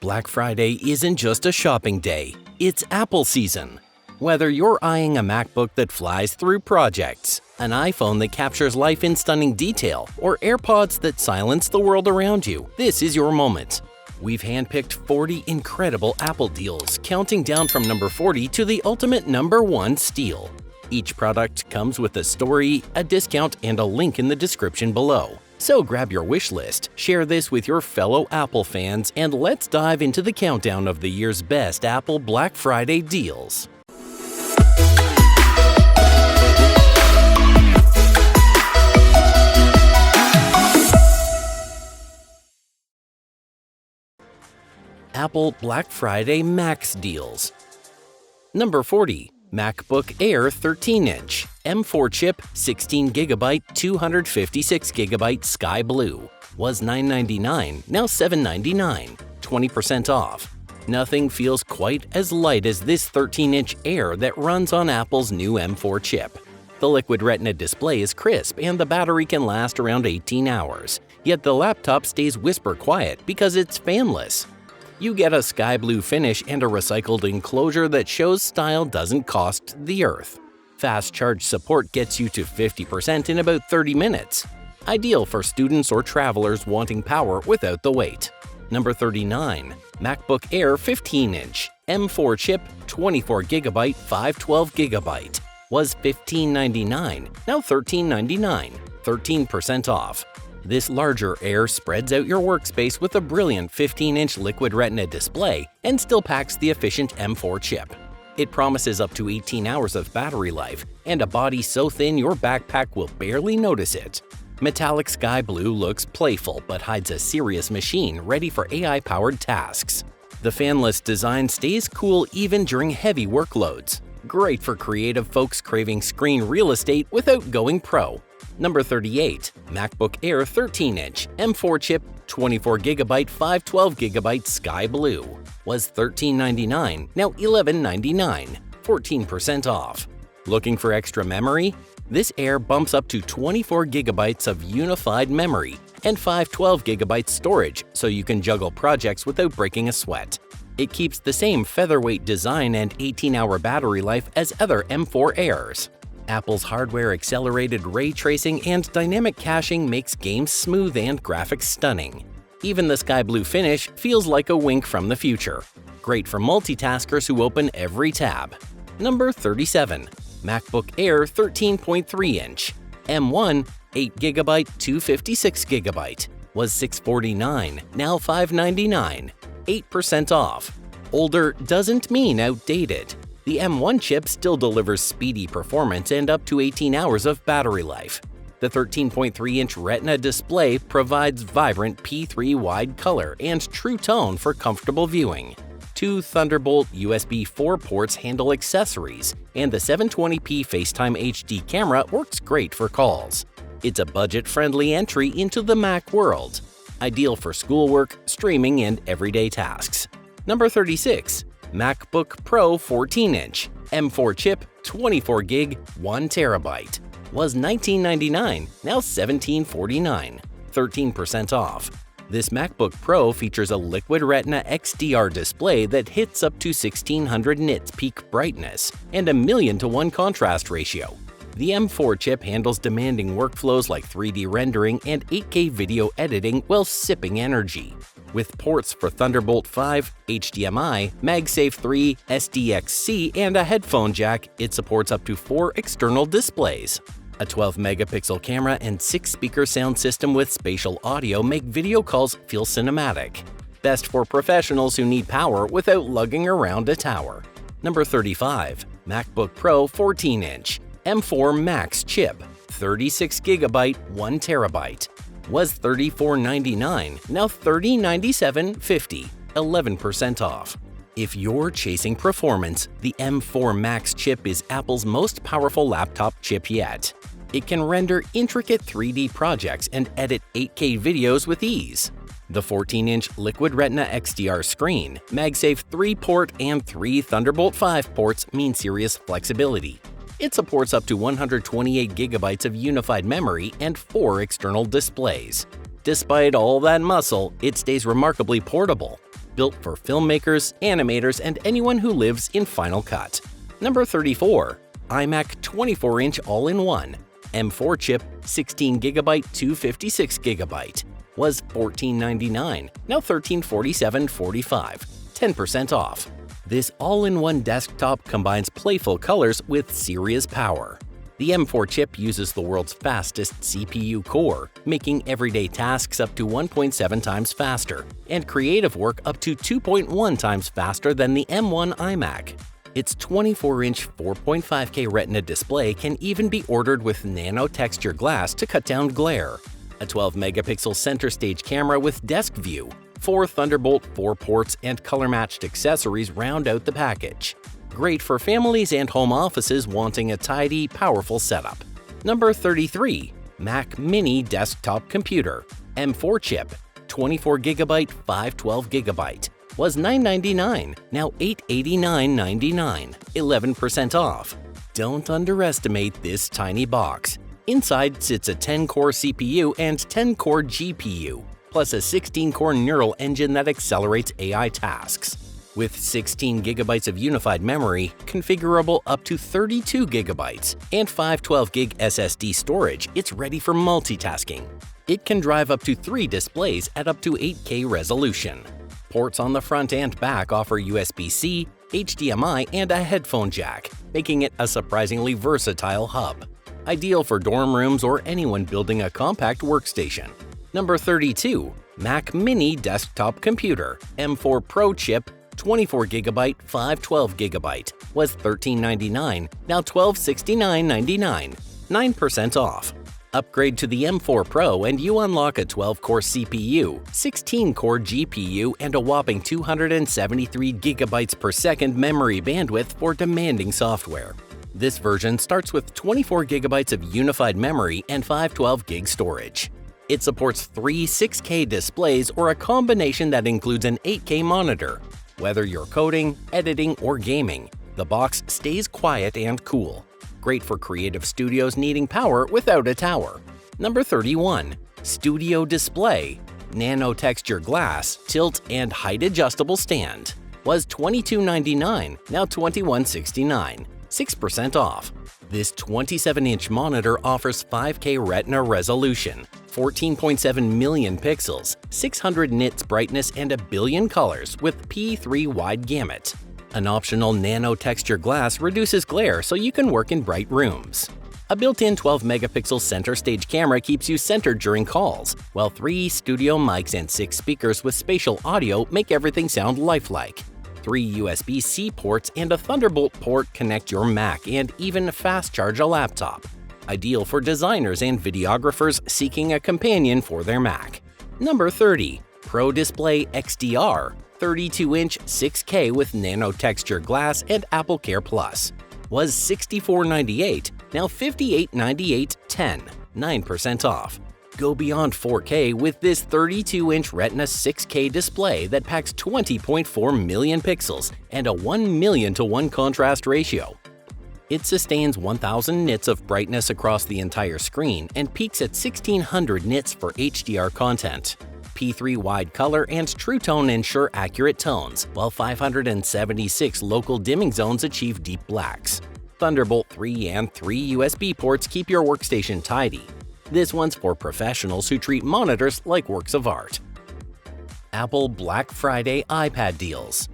Black Friday isn't just a shopping day, it's Apple season. Whether you're eyeing a MacBook that flies through projects, an iPhone that captures life in stunning detail, or AirPods that silence the world around you, this is your moment. We've handpicked 40 incredible Apple deals, counting down from number 40 to the ultimate number 1 steal. Each product comes with a story, a discount, and a link in the description below. So grab your wish list, share this with your fellow Apple fans, and let's dive into the countdown of the year's best Apple Black Friday deals. Apple Black Friday Max deals. Number 40. MacBook Air 13-inch, M4 chip, 16GB, 256GB Sky Blue. Was $999, now $799, 20% off. Nothing feels quite as light as this 13-inch Air that runs on Apple's new M4 chip. The Liquid Retina display is crisp and the battery can last around 18 hours, yet the laptop stays whisper quiet because it's fanless. You get a sky blue finish and a recycled enclosure that shows style doesn't cost the earth. Fast charge support gets you to 50% in about 30 minutes. Ideal for students or travelers wanting power without the wait. Number 39. MacBook Air 15-inch, M4 chip, 24GB, 512GB. Was $1599, now $1399, 13% off. This larger Air spreads out your workspace with a brilliant 15-inch Liquid Retina display and still packs the efficient M4 chip. It promises up to 18 hours of battery life and a body so thin your backpack will barely notice it. Metallic sky blue looks playful but hides a serious machine ready for AI-powered tasks. The fanless design stays cool even during heavy workloads. Great for creative folks craving screen real estate without going pro. Number 38. MacBook Air 13-inch, M4 chip, 24GB, 512GB Sky Blue. Was $1399, now $1199, 14% off. Looking for extra memory? This Air bumps up to 24GB of unified memory and 512GB storage so you can juggle projects without breaking a sweat. It keeps the same featherweight design and 18-hour battery life as other M4 Airs. Apple's hardware-accelerated ray tracing and dynamic caching makes games smooth and graphics stunning. Even the sky blue finish feels like a wink from the future. Great for multitaskers who open every tab. Number 37. MacBook Air 13.3-inch, M1, 8GB, 256GB. Was $649, now $599, 8% off. Older doesn't mean outdated. The M1 chip still delivers speedy performance and up to 18 hours of battery life. The 13.3-inch Retina display provides vibrant P3 wide color and true tone for comfortable viewing. 2 Thunderbolt USB 4 ports handle accessories, and the 720p FaceTime HD camera works great for calls. It's a budget-friendly entry into the Mac world, ideal for schoolwork, streaming, and everyday tasks. Number 36. MacBook Pro 14-inch, M4 chip, 24GB, 1TB. Was $1999, now $1749, 13% off. This MacBook Pro features a Liquid Retina XDR display that hits up to 1600 nits peak brightness and a 1,000:1 contrast ratio. The M4 chip handles demanding workflows like 3D rendering and 8K video editing while sipping energy. With ports for Thunderbolt 5, HDMI, MagSafe 3, SDXC, and a headphone jack, it supports up to 4 external displays. A 12-megapixel camera and 6-speaker sound system with spatial audio make video calls feel cinematic. Best for professionals who need power without lugging around a tower. Number 35. MacBook Pro 14-inch, M4 Max chip, 36GB, 1TB. Was $3499, now $3097.50, 11% off. If you're chasing performance, the M4 Max chip is Apple's most powerful laptop chip yet. It can render intricate 3D projects and edit 8K videos with ease. The 14-inch Liquid Retina XDR screen, MagSafe 3-port, and 3 Thunderbolt 5 ports mean serious flexibility. It supports up to 128GB of unified memory and 4 external displays. Despite all that muscle, it stays remarkably portable. built for filmmakers, animators, and anyone who lives in Final Cut. Number 34. iMac 24-inch all-in-one. M4 chip, 16GB, 256GB. Was $14.99, now $1347.45, 10% off. This all-in-one desktop combines playful colors with serious power. The M4 chip uses the world's fastest CPU core, making everyday tasks up to 1.7 times faster and creative work up to 2.1 times faster than the M1 iMac. Its 24-inch 4.5K Retina display can even be ordered with nano texture glass to cut down glare. A 12-megapixel center stage camera with desk view, 4 Thunderbolt 4 ports, and color-matched accessories round out the package. Great for families and home offices wanting a tidy, powerful setup. Number 33. Mac Mini Desktop Computer. M4 chip, 24GB, 512GB. Was $9.99, now $889.99, 11% off. Don't underestimate this tiny box. Inside sits a 10-core CPU and 10-core GPU, plus a 16-core neural engine that accelerates AI tasks. With 16 GB of unified memory, configurable up to 32 GB, and 512GB SSD storage, it's ready for multitasking. It can drive up to 3 displays at up to 8K resolution. Ports on the front and back offer USB-C, HDMI, and a headphone jack, making it a surprisingly versatile hub. Ideal for dorm rooms or anyone building a compact workstation. Number 32. Mac Mini Desktop Computer. M4 Pro chip, 24GB, 512GB. Was $13.99, now $1269.99, 9% off. Upgrade to the M4 Pro and you unlock a 12-core CPU, 16-core GPU, and a whopping 273 GB per second memory bandwidth for demanding software. This version starts with 24 GB of unified memory and 512GB storage. It supports 3 6K displays or a combination that includes an 8K monitor. Whether you're coding, editing, or gaming, the box stays quiet and cool. Great for creative studios needing power without a tower. Number 31. Studio Display. Nano texture glass, tilt, and height adjustable stand. Was $22.99, now $21.69, 6% off. This 27-inch monitor offers 5K Retina resolution, 14.7 million pixels, 600 nits brightness, and a billion colors with P3 wide gamut. An optional nano texture glass reduces glare so you can work in bright rooms. A built-in 12-megapixel center stage camera keeps you centered during calls, while 3 studio mics and 6 speakers with spatial audio make everything sound lifelike. 3 USB-C ports and a Thunderbolt port connect your Mac and even fast-charge a laptop. Ideal for designers and videographers seeking a companion for their Mac. Number 30. Pro Display XDR. 32-inch 6K with nano texture glass and Apple Care Plus. Was $64.98, now $58.98, 9% off. Go beyond 4K with this 32-inch Retina 6K display that packs 20.4 million pixels and a 1,000,000:1 contrast ratio. It sustains 1000 nits of brightness across the entire screen and peaks at 1600 nits for HDR content. P3 wide color and True Tone ensure accurate tones, while 576 local dimming zones achieve deep blacks. Thunderbolt 3 and 3 USB ports keep your workstation tidy. This one's for professionals who treat monitors like works of art. Apple Black Friday iPad deals.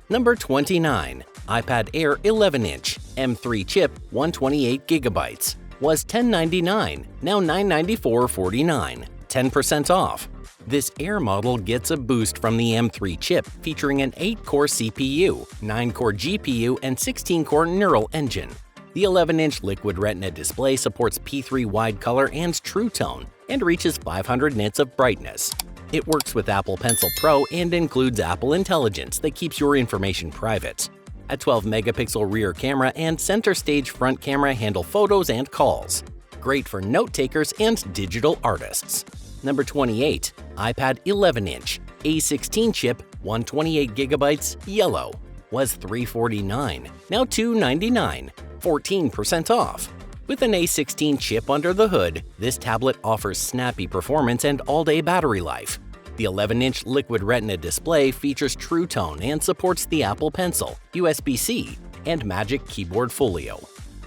Number 29. iPad Air 11-inch, M3 chip, 128GB. Was $10.99, now $994.49, 10% off. This Air model gets a boost from the M3 chip featuring an 8-core CPU, 9-core GPU, and 16-core neural engine. The 11-inch Liquid Retina display supports P3 wide color and True Tone and reaches 500 nits of brightness. It works with Apple Pencil Pro and includes Apple Intelligence that keeps your information private. A 12-megapixel rear camera and center stage front camera handle photos and calls. Great for note takers and digital artists. Number 28. iPad 11-inch, A16 chip, 128GB, yellow. Was $349, now $299, 14% off. With an A16 chip under the hood, this tablet offers snappy performance and all-day battery life. The 11-inch Liquid Retina display features True Tone and supports the Apple Pencil, USB-C, and Magic Keyboard Folio.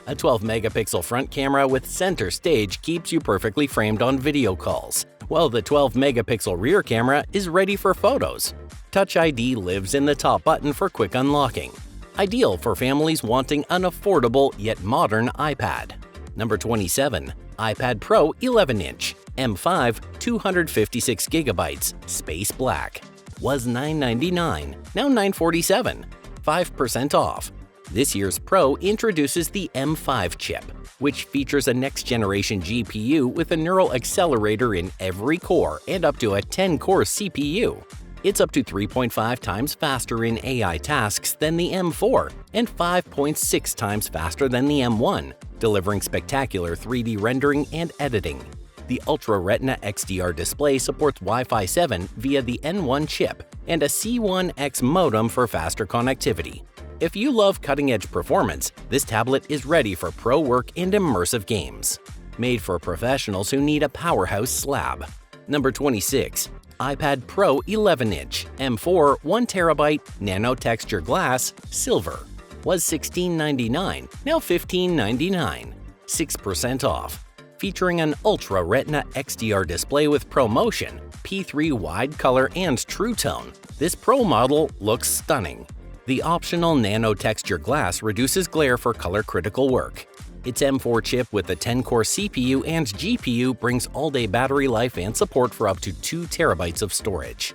A 12-megapixel front camera with center stage keeps you perfectly framed on video calls, while the 12-megapixel rear camera is ready for photos. Touch ID lives in the top button for quick unlocking. Ideal for families wanting an affordable yet modern iPad. Number 27. iPad Pro 11-inch, M5, 256GB, Space Black. Was $999, now $947, 5% off. This year's Pro introduces the M5 chip, which features a next-generation GPU with a neural accelerator in every core and up to a 10-core CPU. It's up to 3.5 times faster in AI tasks than the M4 and 5.6 times faster than the M1, delivering spectacular 3D rendering and editing. The Ultra Retina XDR display supports Wi-Fi 7 via the N1 chip and a C1X modem for faster connectivity. If you love cutting-edge performance, this tablet is ready for pro work and immersive games. Made for professionals who need a powerhouse slab. Number 26. iPad Pro 11-inch, M4, 1TB, Nano Texture Glass, Silver. Was $1699, now $1599, 6% off. Featuring an Ultra Retina XDR display with ProMotion, P3 wide color and True Tone, this Pro model looks stunning. The optional Nano Texture Glass reduces glare for color-critical work. Its M4 chip with a 10-core CPU and GPU brings all-day battery life and support for up to 2 TB of storage.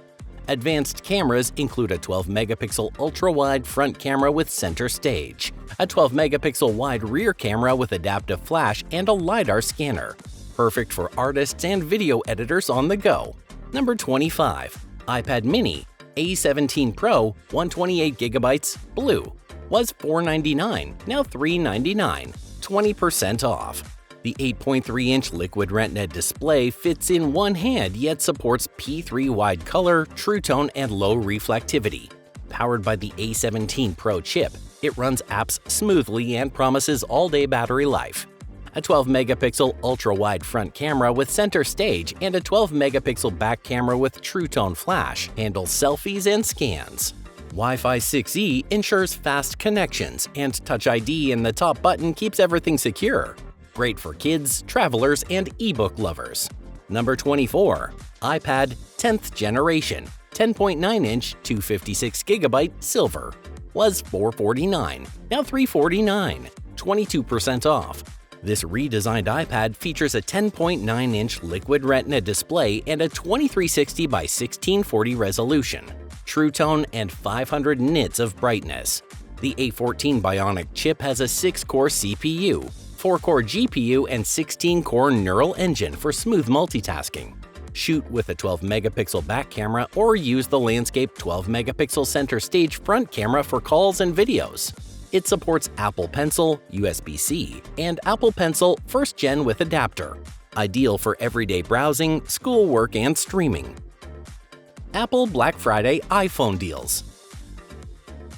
Advanced cameras include a 12-megapixel ultra-wide front camera with center stage, a 12-megapixel wide rear camera with adaptive flash, and a LiDAR scanner. Perfect for artists and video editors on the go. Number 25. iPad Mini A17 Pro 128GB, Blue. Was $499, now $399, 20% off. The 8.3-inch Liquid Retina display fits in one hand yet supports P3 wide color, True Tone, and low reflectivity. Powered by the A17 Pro chip, it runs apps smoothly and promises all-day battery life. A 12-megapixel ultra-wide front camera with center stage and a 12-megapixel back camera with True Tone flash handles selfies and scans. Wi-Fi 6E ensures fast connections, and Touch ID in the top button keeps everything secure. Great for kids, travelers, and ebook lovers. Number 24. iPad 10th generation, 10.9-inch, 256GB, Silver. Was $449, now $349, 22% off. This redesigned iPad features a 10.9-inch Liquid Retina display and a 2360 by 1640 resolution, True Tone, and 500 nits of brightness. The A14 Bionic chip has a 6-core CPU, 4-core GPU, and 16-core neural engine for smooth multitasking. Shoot with a 12-megapixel back camera or use the landscape 12-megapixel center stage front camera for calls and videos. It supports Apple Pencil, USB-C, and Apple Pencil 1st Gen with adapter. Ideal for everyday browsing, schoolwork, and streaming. Apple Black Friday iPhone deals.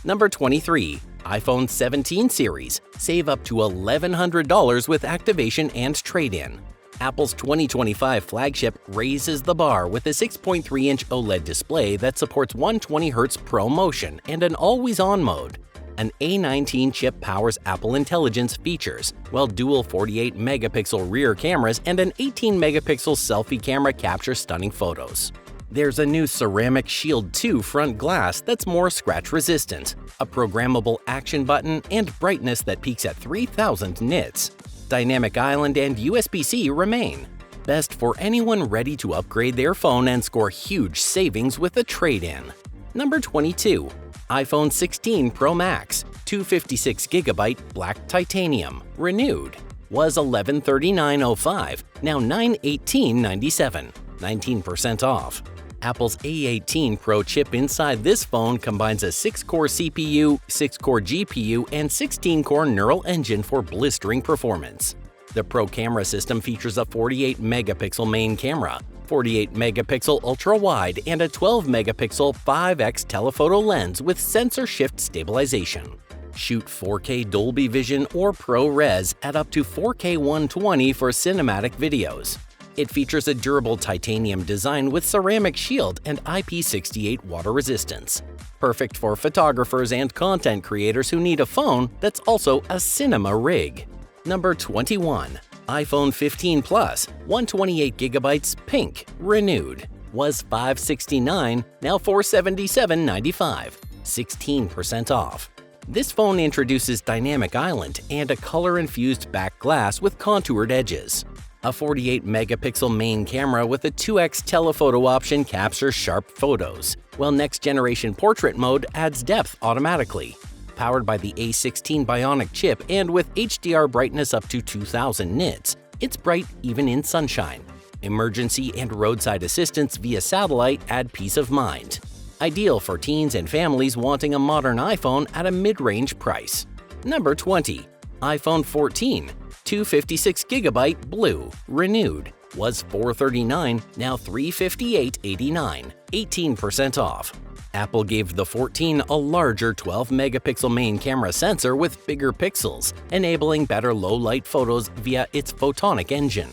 Number 23. iPhone 17 series. Save up to $1,100 with activation and trade-in. Apple's 2025 flagship raises the bar with a 6.3-inch OLED display that supports 120Hz ProMotion and an always-on mode. An A19 chip powers Apple Intelligence features, while dual 48-megapixel rear cameras and an 18-megapixel selfie camera capture stunning photos. There's a new Ceramic Shield 2 front glass that's more scratch-resistant, a programmable action button, and brightness that peaks at 3000 nits. Dynamic Island and USB-C remain. Best for anyone ready to upgrade their phone and score huge savings with a trade-in. Number 22. iPhone 16 Pro Max, 256GB, Black Titanium, renewed. Was $1139.05, now $918.97, 19% off. Apple's A18 Pro chip inside this phone combines a 6-core CPU, 6-core GPU, and 16-core neural engine for blistering performance. The Pro camera system features a 48-megapixel main camera, 48-megapixel ultra-wide, and a 12-megapixel 5x telephoto lens with sensor shift stabilization. Shoot 4K Dolby Vision or ProRes at up to 4K 120 for cinematic videos. It features a durable titanium design with ceramic shield and IP68 water resistance. Perfect for photographers and content creators who need a phone that's also a cinema rig. Number 21. iPhone 15 Plus, 128GB pink, renewed. Was $569, now $477.95, 16% off. This phone introduces Dynamic Island and a color-infused back glass with contoured edges. A 48-megapixel main camera with a 2x telephoto option captures sharp photos, while next-generation portrait mode adds depth automatically. Powered by the A16 Bionic chip and with HDR brightness up to 2000 nits, it's bright even in sunshine. Emergency and roadside assistance via satellite add peace of mind. Ideal for teens and families wanting a modern iPhone at a mid-range price. Number 20. iPhone 14, 256GB blue, renewed. Was $439, now $358.89, 18% off. Apple gave the 14 a larger 12-megapixel main camera sensor with bigger pixels, enabling better low-light photos via its photonic engine.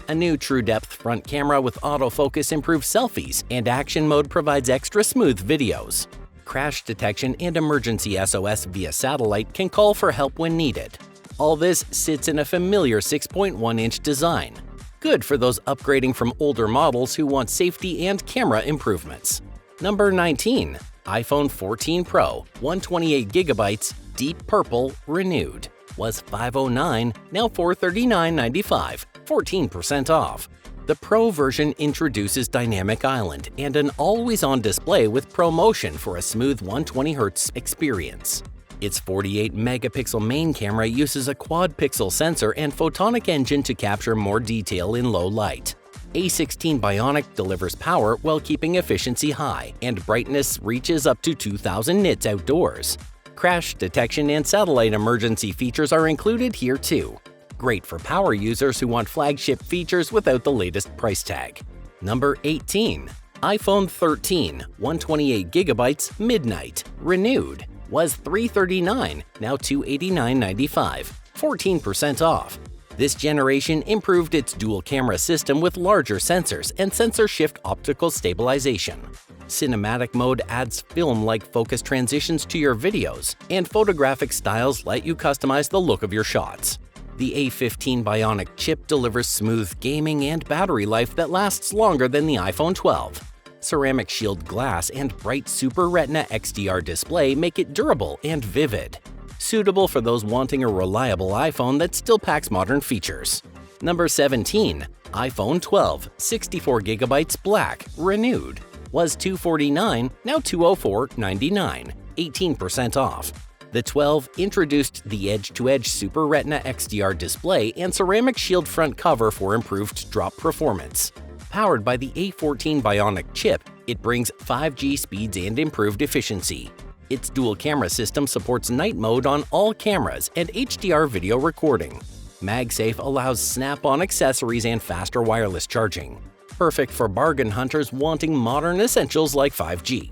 A new true-depth front camera with autofocus improves selfies, and action mode provides extra smooth videos. Crash detection and emergency SOS via satellite can call for help when needed. All this sits in a familiar 6.1-inch design. Good for those upgrading from older models who want safety and camera improvements. Number 19. iPhone 14 Pro, 128GB, deep purple, renewed. Was $509, now $439.95, 14% off. The Pro version introduces Dynamic Island and an always-on display with ProMotion for a smooth 120Hz experience. Its 48-megapixel main camera uses a quad-pixel sensor and photonic engine to capture more detail in low light. A16 Bionic delivers power while keeping efficiency high, and brightness reaches up to 2000 nits outdoors. Crash detection and satellite emergency features are included here too. Great for power users who want flagship features without the latest price tag. Number 18. iPhone 13, 128GB midnight, renewed. Was $339, now $289.95, 14% off. This generation improved its dual-camera system with larger sensors and sensor shift optical stabilization. Cinematic mode adds film-like focus transitions to your videos, and photographic styles let you customize the look of your shots. The A15 Bionic chip delivers smooth gaming and battery life that lasts longer than the iPhone 12. Ceramic shield glass and bright Super Retina XDR display make it durable and vivid. Suitable for those wanting a reliable iPhone that still packs modern features. Number 17. iPhone 12, 64GB black, renewed. Was $249, now $204.99, 18% off. The 12 introduced the edge-to-edge Super Retina XDR display and ceramic shield front cover for improved drop performance. Powered by the A14 Bionic chip, it brings 5G speeds and improved efficiency. Its dual-camera system supports night mode on all cameras and HDR video recording. MagSafe allows snap-on accessories and faster wireless charging. Perfect for bargain hunters wanting modern essentials like 5G.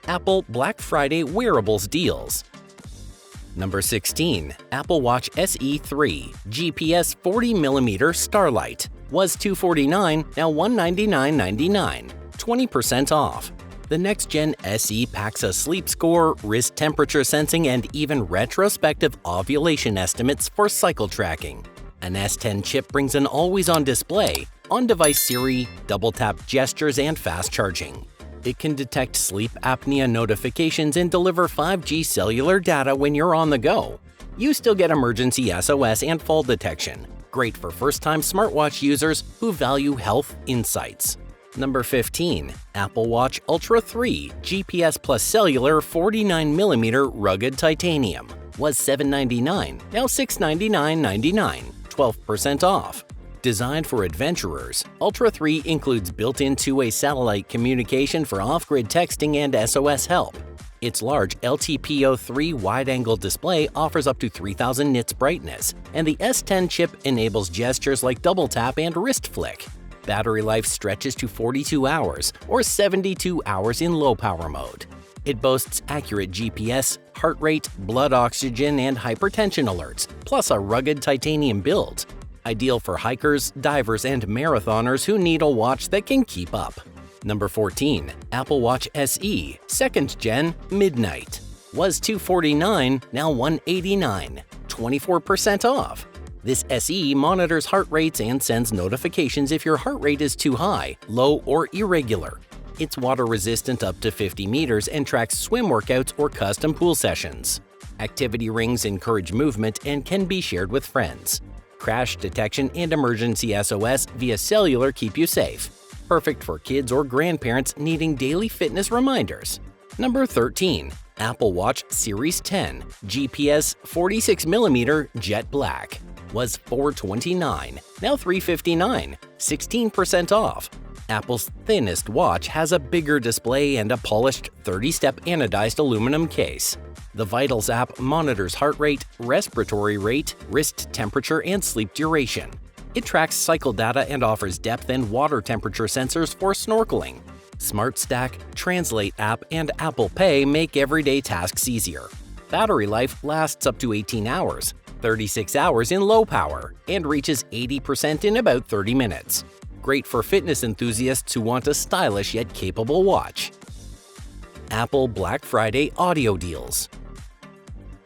Apple Black Friday wearables deals. Number 16. Apple Watch SE 3 GPS 40mm Starlight. Was $249, now $199.99, 20% off. The next-gen SE packs a sleep score, wrist temperature sensing, and even retrospective ovulation estimates for cycle tracking. An S10 chip brings an always-on display, on-device Siri, double-tap gestures, and fast charging. It can detect sleep apnea notifications and deliver 5G cellular data when you're on the go. You still get emergency SOS and fall detection. Great for first-time smartwatch users who value health insights. Number 15. Apple Watch Ultra 3 GPS plus cellular 49mm rugged titanium. Was $799, now $699.99, 12% off. Designed for adventurers, Ultra 3 includes built-in two-way satellite communication for off-grid texting and SOS help. Its large LTPO3 wide-angle display offers up to 3000 nits brightness, and the S10 chip enables gestures like double tap and wrist flick. Battery life stretches to 42 hours or 72 hours in low-power mode. It boasts accurate GPS, heart rate, blood oxygen, and hypertension alerts, plus a rugged titanium build. Ideal for hikers, divers, and marathoners who need a watch that can keep up. Number 14. Apple Watch SE, 2nd Gen, Midnight. Was $249, now $189, 24% off. This SE monitors heart rates and sends notifications if your heart rate is too high, low, or irregular. It's water-resistant up to 50 meters and tracks swim workouts or custom pool sessions. Activity rings encourage movement and can be shared with friends. Crash detection and emergency SOS via cellular keep you safe. Perfect for kids or grandparents needing daily fitness reminders. Number 13. Apple Watch Series 10 GPS 46mm Jet Black. Was $429, now $359, 16% off. Apple's thinnest watch has a bigger display and a polished 30-step anodized aluminum case. The Vitals app monitors heart rate, respiratory rate, wrist temperature, and sleep duration. It tracks cycle data and offers depth and water temperature sensors for snorkeling. Smart Stack, Translate app, and Apple Pay make everyday tasks easier. Battery life lasts up to 18 hours, 36 hours in low power, and reaches 80% in about 30 minutes. Great for fitness enthusiasts who want a stylish yet capable watch. Apple Black Friday Audio Deals.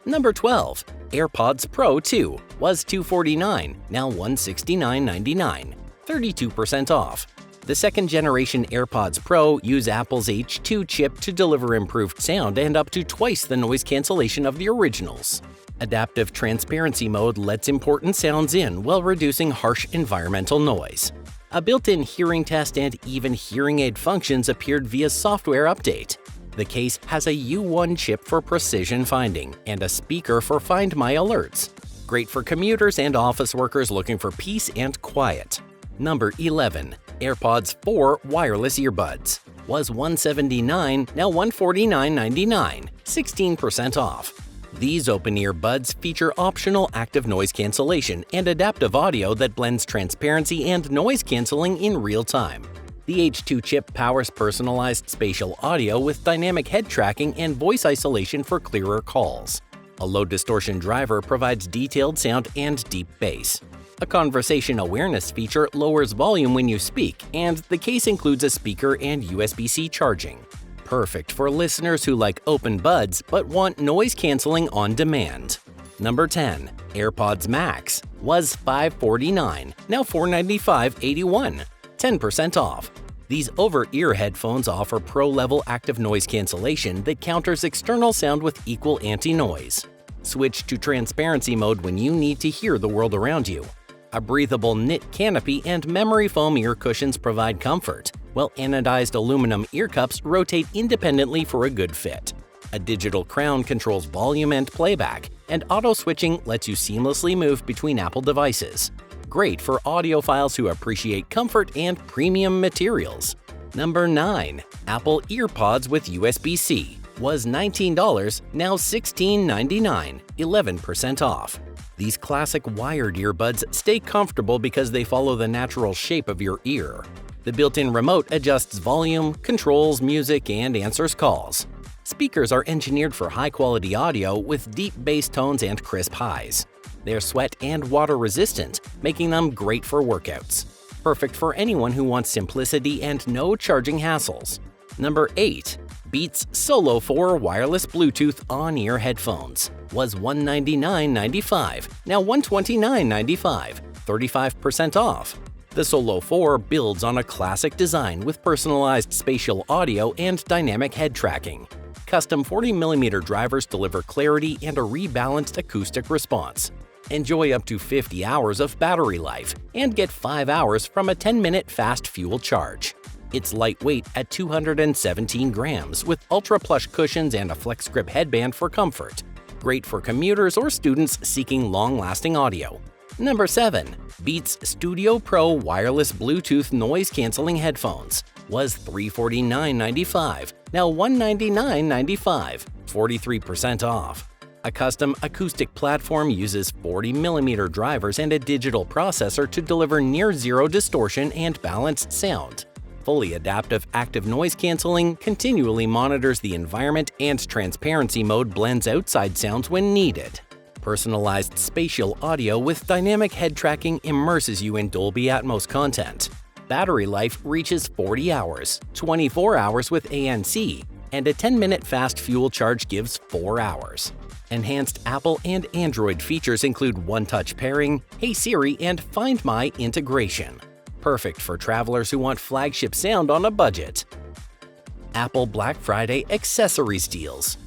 Number 12. AirPods Pro 2 was $249, now $169.99, 32% off. The 2nd generation AirPods Pro use Apple's H2 chip to deliver improved sound and up to twice the noise cancellation of the originals. Adaptive transparency mode lets important sounds in while reducing harsh environmental noise. A built-in hearing test and even hearing aid functions appeared via software update. The case has a U1 chip for precision finding and a speaker for Find My Alerts. Great for commuters and office workers looking for peace and quiet. Number 11. AirPods 4 Wireless Earbuds. Was $179, now $149.99, 16% off. These open-ear buds feature optional active noise cancellation and adaptive audio that blends transparency and noise canceling in real time. The H2 chip powers personalized spatial audio with dynamic head tracking and voice isolation for clearer calls. A low-distortion driver provides detailed sound and deep bass. A conversation awareness feature lowers volume when you speak, and the case includes a speaker and USB-C charging. Perfect for listeners who like open buds but want noise canceling on demand. Number 10. AirPods Max. Was $549, now $495.81, 10% off. These over-ear headphones offer pro-level active noise cancellation that counters external sound with equal anti-noise. Switch to transparency mode when you need to hear the world around you. A breathable knit canopy and memory foam ear cushions provide comfort, while anodized aluminum ear cups rotate independently for a good fit. A digital crown controls volume and playback, and auto-switching lets you seamlessly move between Apple devices. Great for audiophiles who appreciate comfort and premium materials. Number 9. Apple EarPods with USB-C. Was $19, now $16.99, 11% off. These classic wired earbuds stay comfortable because they follow the natural shape of your ear. The built-in remote adjusts volume, controls music, and answers calls. Speakers are engineered for high-quality audio with deep bass tones and crisp highs. They're sweat and water-resistant, making them great for workouts. Perfect for anyone who wants simplicity and no charging hassles. Number 8. Beats Solo 4 Wireless Bluetooth On-Ear Headphones. Was $199.95, now $129.95, 35% off. The Solo 4 builds on a classic design with personalized spatial audio and dynamic head tracking. Custom 40mm drivers deliver clarity and a rebalanced acoustic response. Enjoy up to 50 hours of battery life and get 5 hours from a 10-minute fast fuel charge. It's lightweight at 217 grams with ultra-plush cushions and a flex grip headband for comfort. Great for commuters or students seeking long-lasting audio. Number 7. Beats Studio Pro Wireless Bluetooth Noise Cancelling Headphones. Was $349.95, now $199.95, 43% off. A custom acoustic platform uses 40mm drivers and a digital processor to deliver near-zero distortion and balanced sound. Fully adaptive active noise cancelling continually monitors the environment, and transparency mode blends outside sounds when needed. Personalized spatial audio with dynamic head tracking immerses you in Dolby Atmos content. Battery life reaches 40 hours, 24 hours with ANC, and a 10-minute fast fuel charge gives 4 hours. Enhanced Apple and Android features include one-touch pairing, Hey Siri, and Find My integration. Perfect for travelers who want flagship sound on a budget. Apple Black Friday accessories deals.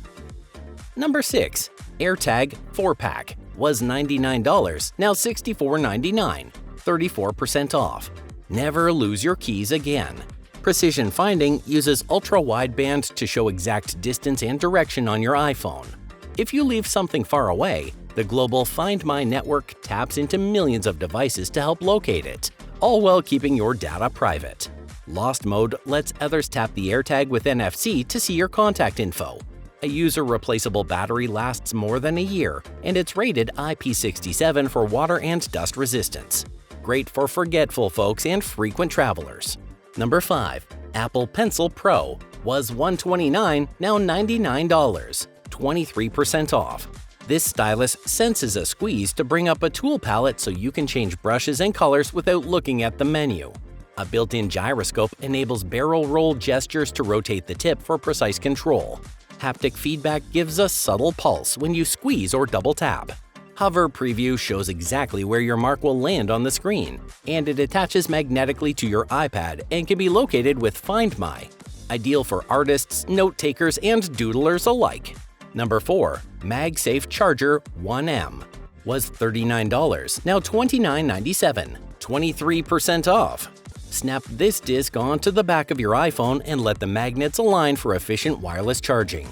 Number 6. AirTag 4-pack was $99, now $64.99, 34% off. Never lose your keys again. Precision Finding uses ultra-wideband to show exact distance and direction on your iPhone. If you leave something far away, the global Find My network taps into millions of devices to help locate it, all while keeping your data private. Lost Mode lets others tap the AirTag with NFC to see your contact info. A user-replaceable battery lasts more than a year, and it's rated IP67 for water and dust resistance. Great for forgetful folks and frequent travelers. Number 5. Apple Pencil Pro was $129, now $99, 23% off. This stylus senses a squeeze to bring up a tool palette so you can change brushes and colors without looking at the menu. A built-in gyroscope enables barrel roll gestures to rotate the tip for precise control. Haptic feedback gives a subtle pulse when you squeeze or double tap. Hover Preview shows exactly where your mark will land on the screen, and it attaches magnetically to your iPad and can be located with Find My. Ideal for artists, note-takers, and doodlers alike. Number 4. MagSafe Charger 1M was $39, now $29.97, 23% off. Snap this disc onto the back of your iPhone and let the magnets align for efficient wireless charging.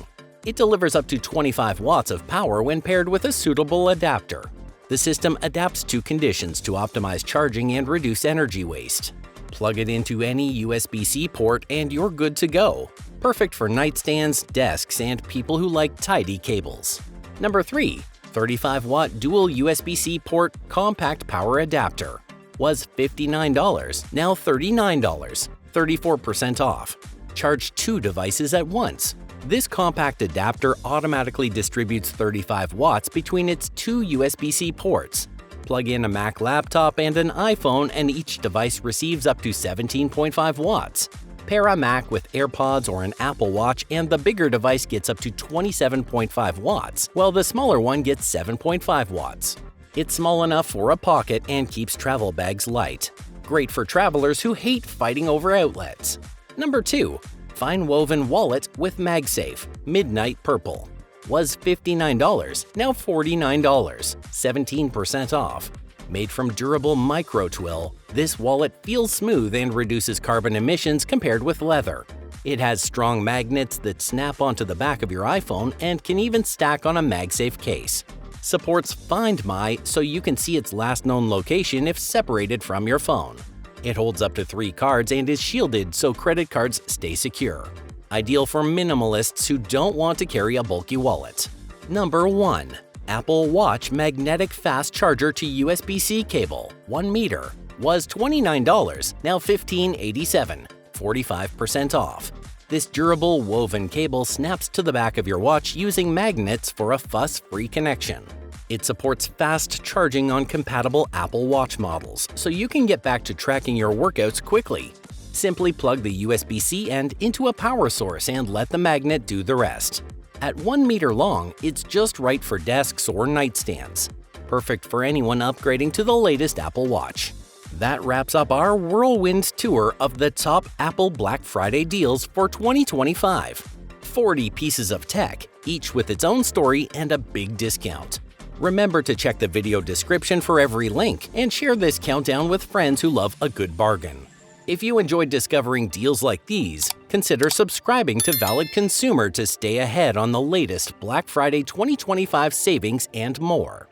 It delivers up to 25 watts of power when paired with a suitable adapter. The system adapts to conditions to optimize charging and reduce energy waste. Plug it into any USB-C port and you're good to go. Perfect for nightstands, desks, and people who like tidy cables. Number 3. 35-watt dual USB-C port compact power adapter was $59, now $39, 34% off. Charge 2 devices at once. This compact adapter automatically distributes 35 watts between its 2 USB-C ports. Plug in a Mac laptop and an iPhone and each device receives up to 17.5 watts. Pair a Mac with AirPods or an Apple Watch and the bigger device gets up to 27.5 watts, while the smaller one gets 7.5 watts. It's small enough for a pocket and keeps travel bags light. Great for travelers who hate fighting over outlets. Number 2. Fine Woven Wallet with MagSafe Midnight Purple was $59, now $49, 17% off. Made from durable micro-twill, this wallet feels smooth and reduces carbon emissions compared with leather. It has strong magnets that snap onto the back of your iPhone and can even stack on a MagSafe case. Supports Find My so you can see its last known location if separated from your phone. It holds up to 3 cards and is shielded so credit cards stay secure. Ideal for minimalists who don't want to carry a bulky wallet. Number 1. Apple Watch Magnetic Fast Charger to USB-C Cable 1 meter was $29, now $15.87, 45% off. This durable woven cable snaps to the back of your watch using magnets for a fuss-free connection. It supports fast charging on compatible Apple Watch models, so you can get back to tracking your workouts quickly. Simply plug the USB-C end into a power source and let the magnet do the rest. At 1 meter long, it's just right for desks or nightstands. Perfect for anyone upgrading to the latest Apple Watch. That wraps up our whirlwind tour of the top Apple Black Friday deals for 2025. 40 pieces of tech, each with its own story and a big discount. Remember to check the video description for every link and share this countdown with friends who love a good bargain. If you enjoyed discovering deals like these, consider subscribing to Valid Consumer to stay ahead on the latest Black Friday 2025 savings and more.